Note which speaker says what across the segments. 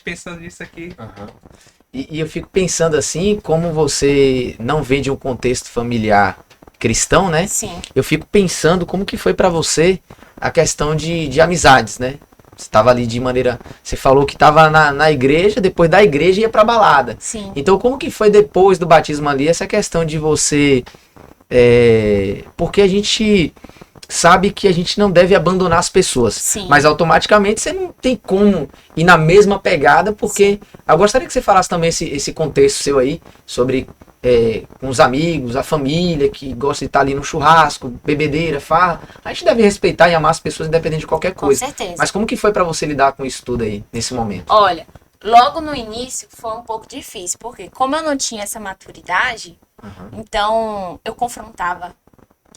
Speaker 1: pensando nisso aqui.
Speaker 2: Aham. E eu fico pensando assim, como você não vem de um contexto familiar cristão, né?
Speaker 3: Sim.
Speaker 2: Eu fico pensando como que foi pra você a questão de amizades, né? Você estava ali de maneira... Você falou que estava na igreja, depois da igreja ia pra balada.
Speaker 3: Sim.
Speaker 2: Então como que foi depois do batismo ali, essa questão de você... porque a gente sabe que a gente não deve abandonar as pessoas.
Speaker 3: Sim.
Speaker 2: Mas automaticamente você não tem como ir na mesma pegada, porque eu gostaria que você falasse também esse contexto seu aí, sobre com os amigos, a família, que gosta de estar ali no churrasco, bebedeira, farra. A gente deve respeitar e amar as pessoas independente de qualquer
Speaker 3: Com
Speaker 2: coisa.
Speaker 3: certeza.
Speaker 2: Mas como que foi pra você lidar com isso tudo aí, nesse momento?
Speaker 3: Olha, logo no início foi um pouco difícil, porque como eu não tinha essa maturidade, então eu confrontava.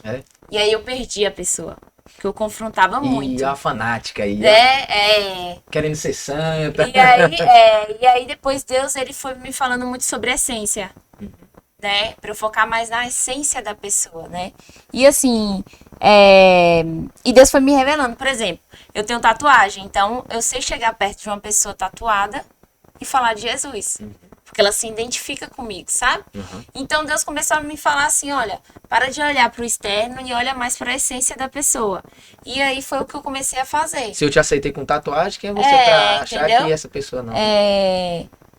Speaker 2: É?
Speaker 3: E aí eu perdi a pessoa. Porque eu confrontava muito.
Speaker 2: E a fanática aí, ó,
Speaker 3: É.
Speaker 2: querendo ser santa.
Speaker 3: E aí depois Deus, ele foi me falando muito sobre a essência, né? Pra eu focar mais na essência da pessoa, né? E assim, e Deus foi me revelando. Por exemplo, eu tenho tatuagem, então eu sei chegar perto de uma pessoa tatuada e falar de Jesus. Porque ela se identifica comigo, sabe? Então Deus começou a me falar assim, olha, para de olhar para o externo e olha mais para a essência da pessoa. E aí foi o que eu comecei a fazer.
Speaker 2: Se eu te aceitei com tatuagem, quem é você pra achar
Speaker 3: entendeu?
Speaker 2: que essa pessoa não?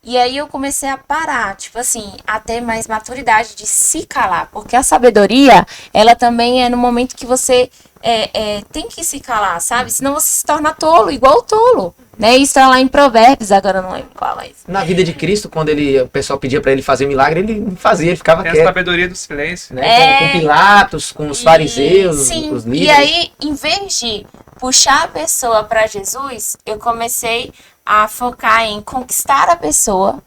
Speaker 3: E aí eu comecei a parar, tipo assim, a ter mais maturidade de se calar. Porque a sabedoria, ela também é no momento que você tem que se calar, sabe? Senão você se torna tolo, igual o tolo. Né? Isso tá lá em Provérbios, agora eu não lembro qual é isso.
Speaker 2: Na vida de Cristo, quando o pessoal pedia pra ele fazer milagre, ele não fazia, ele ficava
Speaker 1: É a
Speaker 2: quieto.
Speaker 1: sabedoria do silêncio.
Speaker 2: Né? Com Pilatos, com os fariseus, os líderes.
Speaker 3: E aí, em vez de puxar a pessoa para Jesus, eu comecei a focar em conquistar a pessoa.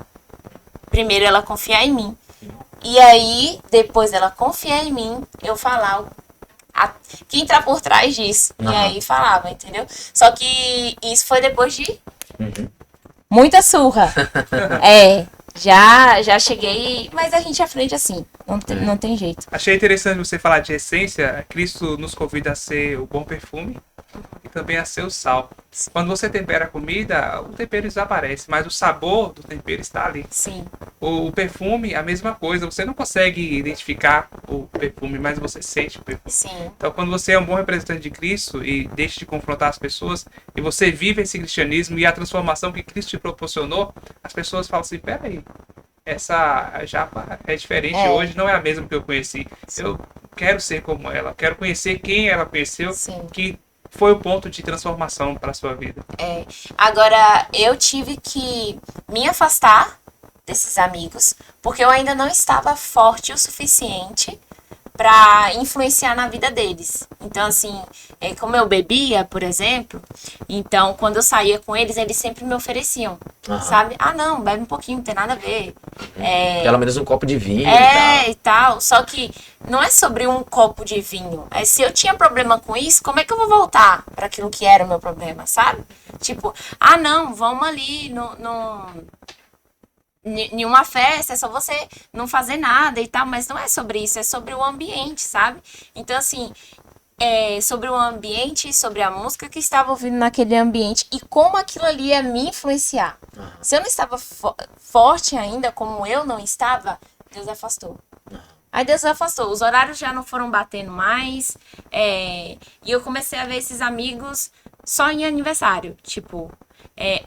Speaker 3: Primeiro ela confiar em mim. E aí, depois ela confiar em mim, eu falar quem tá por trás disso. E aí falava, entendeu? Só que isso foi depois de muita surra. Já cheguei, mas a gente aprende assim, não tem jeito.
Speaker 1: Achei interessante você falar de essência. Cristo nos convida a ser o bom perfume e também a ser o sal. Quando você tempera a comida, o tempero desaparece, mas o sabor do tempero está ali.
Speaker 3: Sim.
Speaker 1: O perfume, a mesma coisa. Você não consegue identificar o perfume, mas você sente o perfume.
Speaker 3: Sim.
Speaker 1: Então, quando você é um bom representante de Cristo e deixa de confrontar as pessoas, e você vive esse cristianismo e a transformação que Cristo te proporcionou, as pessoas falam assim, peraí, essa japa é diferente hoje, não é a mesma que eu conheci.
Speaker 3: Sim.
Speaker 1: Eu quero ser como ela, quero conhecer quem ela conheceu,
Speaker 3: Sim.
Speaker 1: que foi o ponto de transformação para a sua vida.
Speaker 3: Agora, eu tive que me afastar desses amigos, porque eu ainda não estava forte o suficiente para influenciar na vida deles. Então, assim, como eu bebia, por exemplo, então, quando eu saía com eles, eles sempre me ofereciam, sabe? Ah, não, bebe um pouquinho, não tem nada a ver.
Speaker 2: Pelo menos um copo de vinho
Speaker 3: e tal. Só que não é sobre um copo de vinho. Se eu tinha problema com isso, como é que eu vou voltar para aquilo que era o meu problema, sabe? Tipo, ah, não, vamos ali em uma festa, é só você não fazer nada e tal, mas não é sobre isso, é sobre o ambiente, sabe? Então, assim, sobre o ambiente, sobre a música que estava ouvindo naquele ambiente e como aquilo ali ia me influenciar. Se eu não estava forte ainda, como eu não estava, Deus afastou. Aí Deus afastou, os horários já não foram batendo mais, e eu comecei a ver esses amigos só em aniversário, tipo...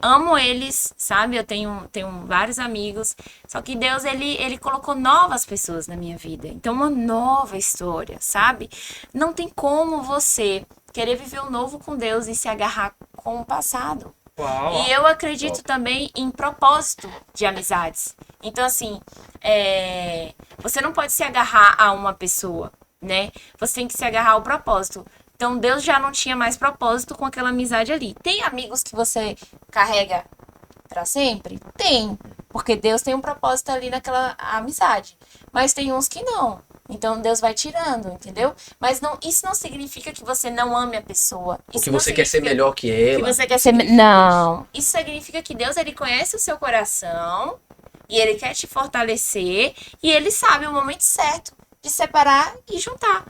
Speaker 3: amo eles, sabe? Eu tenho vários amigos. Só que Deus, ele colocou novas pessoas na minha vida. Então, uma nova história, sabe? Não tem como você querer viver o novo com Deus e se agarrar com o passado.
Speaker 1: Uau.
Speaker 3: E eu acredito também em propósito de amizades. Então, assim, você não pode se agarrar a uma pessoa, né? Você tem que se agarrar ao propósito. Então, Deus já não tinha mais propósito com aquela amizade ali. Tem amigos que você carrega pra sempre? Tem. Porque Deus tem um propósito ali naquela amizade. Mas tem uns que não. Então, Deus vai tirando, entendeu? Mas isso não significa que você não ame a pessoa.
Speaker 2: Ou que você quer ser melhor que ela.
Speaker 3: Que você quer ser... Não. Isso significa que Deus, ele conhece o seu coração e ele quer te fortalecer e ele sabe o momento certo de separar e juntar.